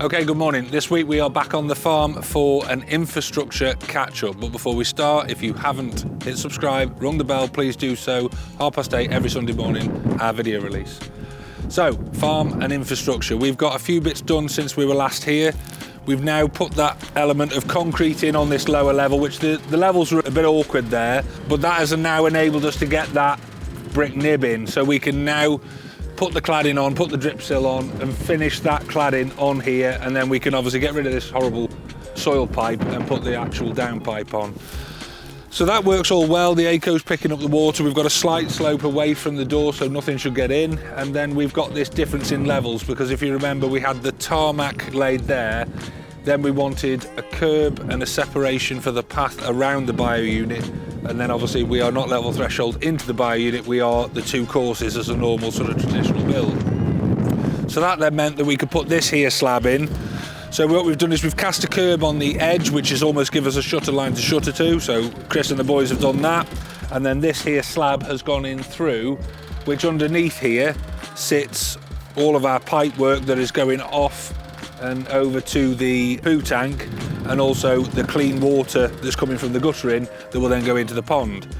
Okay, good morning. This week we are back on the farm for an infrastructure catch-up. But before we start, if you haven't hit subscribe, rung the bell, please do so. 8:30 every Sunday morning, our video release. So, farm and infrastructure. We've got a few bits done since we were last here. We've now put that element of concrete in on this lower level, which the levels were a bit awkward there, but that has now enabled us to get that brick nib in, so we can now put the cladding on, put the drip sill on, and finish that cladding on here, and then we can obviously get rid of this horrible soil pipe and put the actual down pipe on. So that works all well. The ACO's picking up the water. We've got a slight slope away from the door, so nothing should get in. And then we've got this difference in levels, because if you remember, we had the tarmac laid there. Then we wanted a curb and a separation for the path around the bio unit. And then obviously we are not level threshold into the bio unit. We are the two courses as a normal sort of traditional build. So that then meant that we could put this here slab in. So what we've done is we've cast a curb on the edge, which is almost give us a shutter line to shutter to. So Chris and the boys have done that. And then this here slab has gone in through, which underneath here sits all of our pipe work that is going off and over to the poo tank, and also the clean water that's coming from the guttering that will then go into the pond.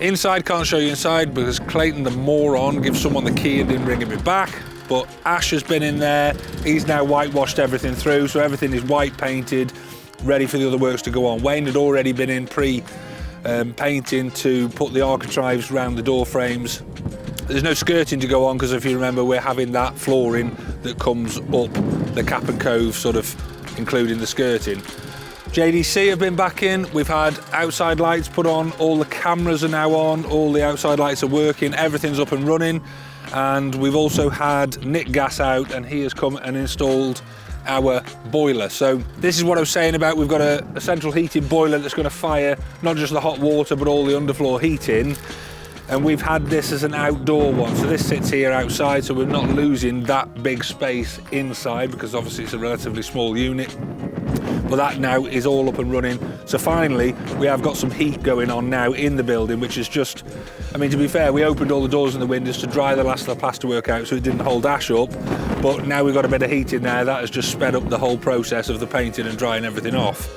Inside, can't show you inside because Clayton, the moron, gives someone the key and didn't bring it back. But Ash has been in there. He's now whitewashed everything through, so everything is white painted, ready for the other works to go on. Wayne had already been in painting to put the architraves around the door frames. There's no skirting to go on because if you remember, we're having that flooring that comes up the cap and cove, sort of including the skirting. JDC have been back in. We've had outside lights put on. All the cameras are now on. All the outside lights are working. Everything's up and running. And we've also had Nik Gas out, and he has come and installed our boiler. So this is what I was saying about, we've got a central heating boiler that's going to fire not just the hot water but all the underfloor heating. And we've had this as an outdoor one, so this sits here outside, so we're not losing that big space inside because obviously it's a relatively small unit. But that now is all up and running. So finally, we have got some heat going on now in the building, which is just, I mean, to be fair, we opened all the doors and the windows to dry the last of the plasterwork out so it didn't hold ash up. But now we've got a bit of heat in there, that has just sped up the whole process of the painting and drying everything off.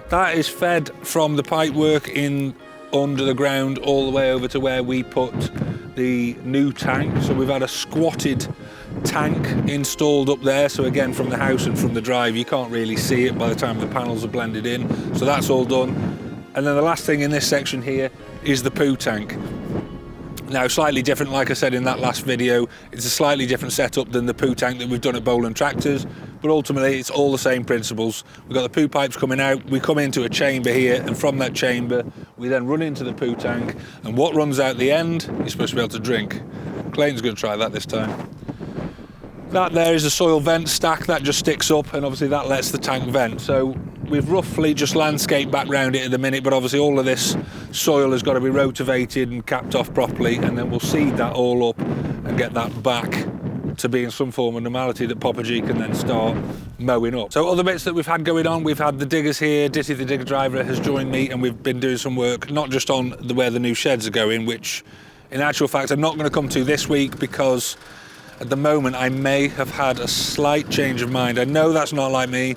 That is fed from the pipework in under the ground all the way over to where we put the new tank. So we've had a squatted tank installed up there, so again from the house and from the drive you can't really see it by the time the panels are blended in, so that's all done. And then the last thing in this section here is the poo tank. Now slightly different, like I said in that last video, it's a slightly different setup than the poo tank that we've done at Boland Tractors, but ultimately it's all the same principles. We've got the poo pipes coming out, we come into a chamber here, and from that chamber we then run into the poo tank, and what runs out the end you're supposed to be able to drink. Clayton's going to try that this time. That there is a soil vent stack that just sticks up, and obviously that lets the tank vent. So we've roughly just landscaped back round it at the minute, but obviously all of this soil has got to be rotivated and capped off properly, and then we'll seed that all up and get that back to be in some form of normality that Papa G can then start mowing up. So other bits that we've had going on, we've had the diggers here. Ditty the digger driver has joined me, and we've been doing some work not just on where the new sheds are going, which in actual fact I'm not going to come to this week because at the moment I may have had a slight change of mind. I know that's not like me,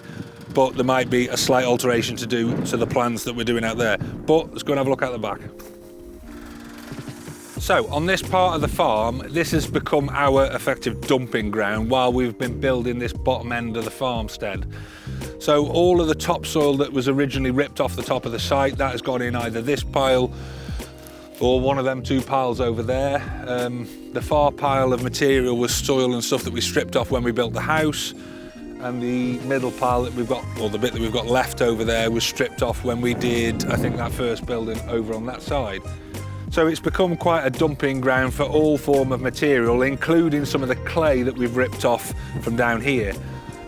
but there might be a slight alteration to do to the plans that we're doing out there. But let's go and have a look at the back. So on this part of the farm, this has become our effective dumping ground while we've been building this bottom end of the farmstead. So all of the topsoil that was originally ripped off the top of the site, that has gone in either this pile or one of them two piles over there. The far pile of material was soil and stuff that we stripped off when we built the house, and the middle pile that we've got, or the bit that we've got left over there, was stripped off when we did, I think, that first building over on that side. So it's become quite a dumping ground for all form of material, including some of the clay that we've ripped off from down here.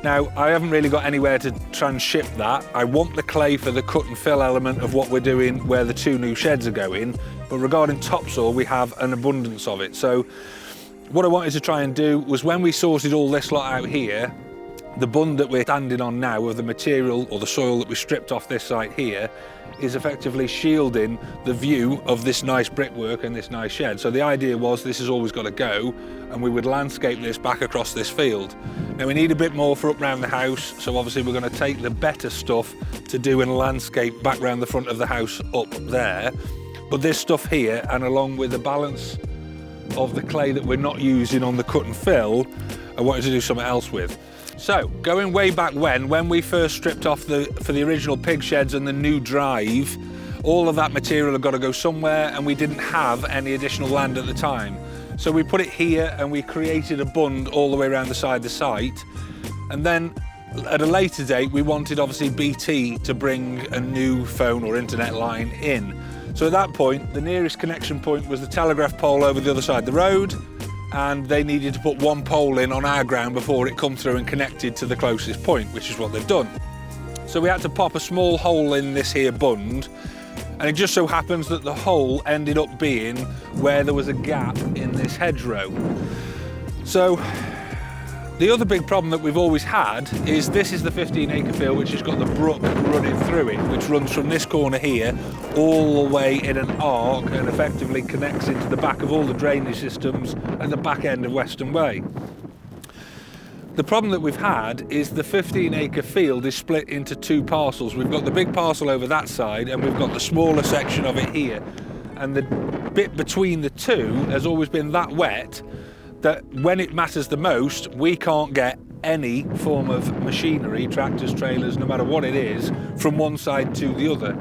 Now, I haven't really got anywhere to transship that. I want the clay for the cut and fill element of what we're doing where the two new sheds are going, but regarding topsoil, we have an abundance of it. So what I wanted to try and do was, when we sorted all this lot out here, the bund that we're standing on now of the material or the soil that we stripped off this site here is effectively shielding the view of this nice brickwork and this nice shed. So the idea was this has always got to go, and we would landscape this back across this field. Now we need a bit more for up round the house, so obviously we're going to take the better stuff to do and landscape back round the front of the house up there. But this stuff here, and along with the balance of the clay that we're not using on the cut and fill, I wanted to do something else with. So, going way back when we first stripped off for the original pig sheds and the new drive, all of that material had got to go somewhere, and we didn't have any additional land at the time. So we put it here and we created a bund all the way around the side of the site. And then at a later date, we wanted obviously BT to bring a new phone or internet line in. So at that point, the nearest connection point was the telegraph pole over the other side of the road, and they needed to put one pole in on our ground before it come through and connected to the closest point, which is what they've done. So we had to pop a small hole in this here bund, and it just so happens that the hole ended up being where there was a gap in this hedgerow. So the other big problem that we've always had is this is the 15-acre field which has got the brook running through it, which runs from this corner here all the way in an arc and effectively connects into the back of all the drainage systems at the back end of Western Way. The problem that we've had is the 15-acre field is split into two parcels. We've got the big parcel over that side and we've got the smaller section of it here. And the bit between the two has always been that wet that when it matters the most, we can't get any form of machinery, tractors, trailers, no matter what it is, from one side to the other.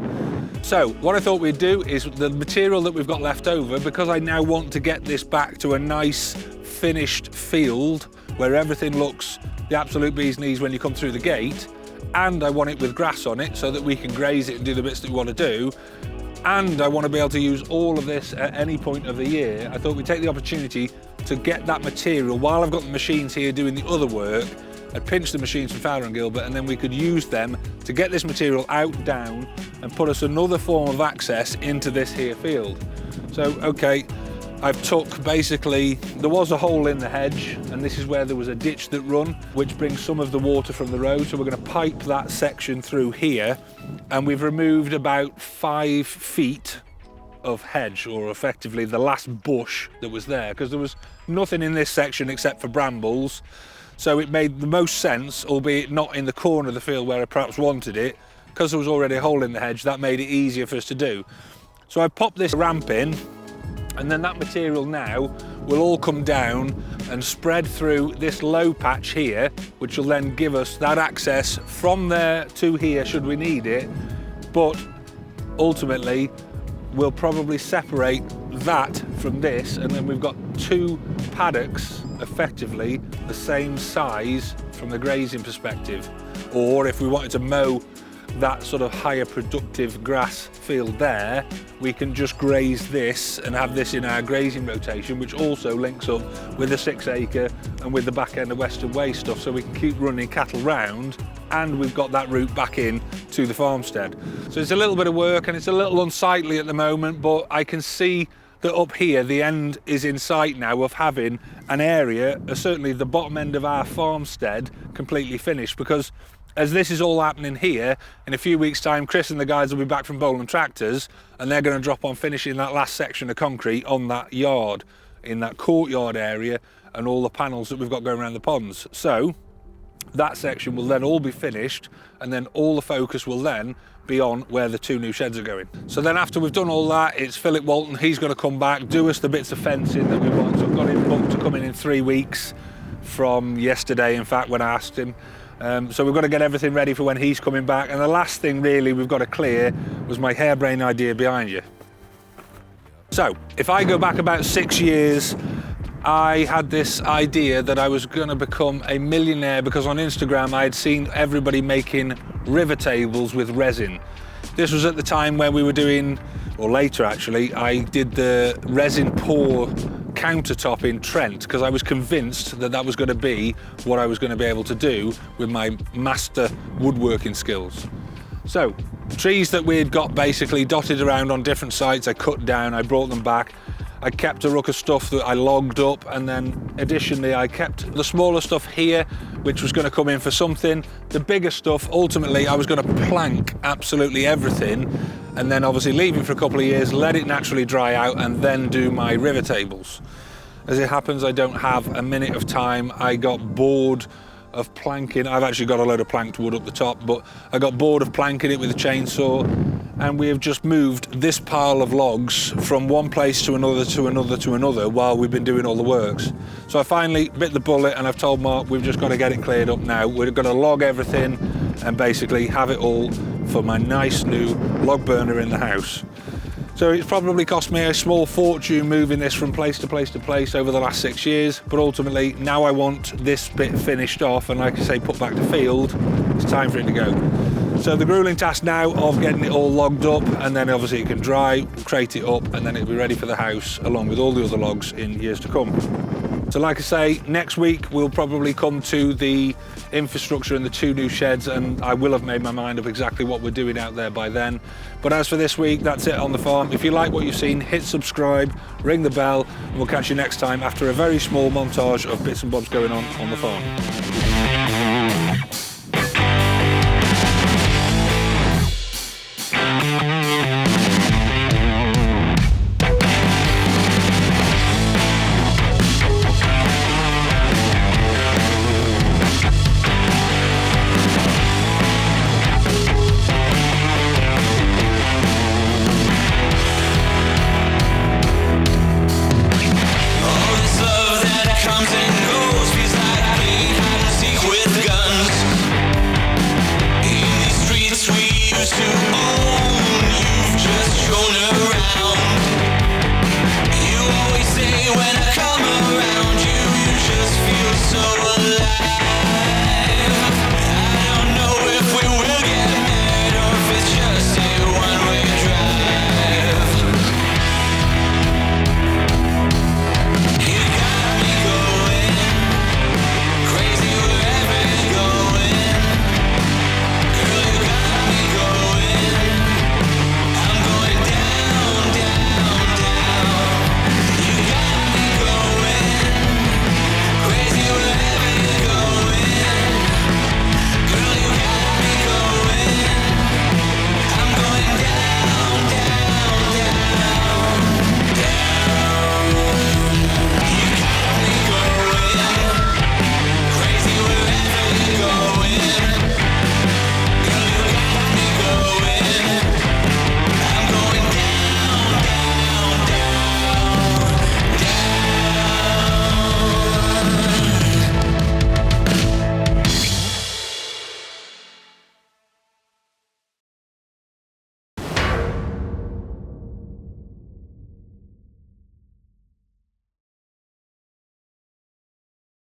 So what I thought we'd do is the material that we've got left over, because I now want to get this back to a nice finished field where everything looks the absolute bee's knees when you come through the gate, and I want it with grass on it so that we can graze it and do the bits that we want to do, and I want to be able to use all of this at any point of the year. I thought we'd take the opportunity to get that material while I've got the machines here doing the other work. I'd pinch the machines from Fowler and Gilbert, and then we could use them to get this material out, down, and put us another form of access into this here field. So, okay, I've took basically, there was a hole in the hedge, and this is where there was a ditch that run, which brings some of the water from the road. So we're going to pipe that section through here, and we've removed about 5 feet of hedge, or effectively the last bush that was there, because there was nothing in this section except for brambles. So it made the most sense, albeit not in the corner of the field where I perhaps wanted it, because there was already a hole in the hedge. That made it easier for us to do. So I popped this ramp in, and then that material now will all come down and spread through this low patch here, which will then give us that access from there to here should we need it. But ultimately we'll probably separate that from this, and then we've got 2 paddocks effectively the same size from the grazing perspective. Or if we wanted to mow that sort of higher productive grass field there, we can just graze this and have this in our grazing rotation, which also links up with the 6-acre and with the back end of Western Way stuff, so we can keep running cattle round, and we've got that route back in to the farmstead. So it's a little bit of work and it's a little unsightly at the moment, but I can see that up here the end is in sight now of having an area, certainly the bottom end of our farmstead, completely finished, because as this is all happening here, in a few weeks' time, Chris and the guys will be back from Bowland Tractors, and they're going to drop on finishing that last section of concrete on that yard, in that courtyard area, and all the panels that we've got going around the ponds. So that section will then all be finished, and then all the focus will then be on where the 2 new sheds are going. So then after we've done all that, it's Philip Walton. He's going to come back, do us the bits of fencing that we want. So I've got him booked to come in 3 weeks from yesterday, in fact, when I asked him. So we've got to get everything ready for when he's coming back. And the last thing really we've got to clear was my harebrained idea behind you. So if I go back about 6 years, I had this idea that I was going to become a millionaire because on Instagram I had seen everybody making river tables with resin. This was at the time when we were doing, or later actually, I did the resin pour countertop in Trent, because I was convinced that that was going to be what I was going to be able to do with my master woodworking skills. So trees that we had got basically dotted around on different sites, I cut down, I brought them back, I kept a ruck of stuff that I logged up, and then additionally I kept the smaller stuff here, which was going to come in for something. The bigger stuff, ultimately I was going to plank absolutely everything, and then obviously leave it for a couple of years, let it naturally dry out, and then do my river tables. As it happens, I don't have a minute of time. I got bored of planking. I've actually got a load of planked wood up the top, but I got bored of planking it with a chainsaw, and we have just moved this pile of logs from one place to another to another to another while we've been doing all the works. So I finally bit the bullet, and I've told Mark we've just got to get it cleared up now. We're going to log everything and basically have it all for my nice new log burner in the house. So it's probably cost me a small fortune moving this from place to place to place over the last 6 years, but ultimately now I want this bit finished off and, like I say, put back to field. It's time for it to go. So the grueling task now of getting it all logged up, and then obviously it can dry, crate it up, and then it'll be ready for the house along with all the other logs in years to come. So like I say, next week we'll probably come to the infrastructure and the 2 new sheds, and I will have made my mind up exactly what we're doing out there by then. But as for this week, that's it on the farm. If you like what you've seen, hit subscribe, ring the bell, and we'll catch you next time after a very small montage of bits and bobs going on the farm.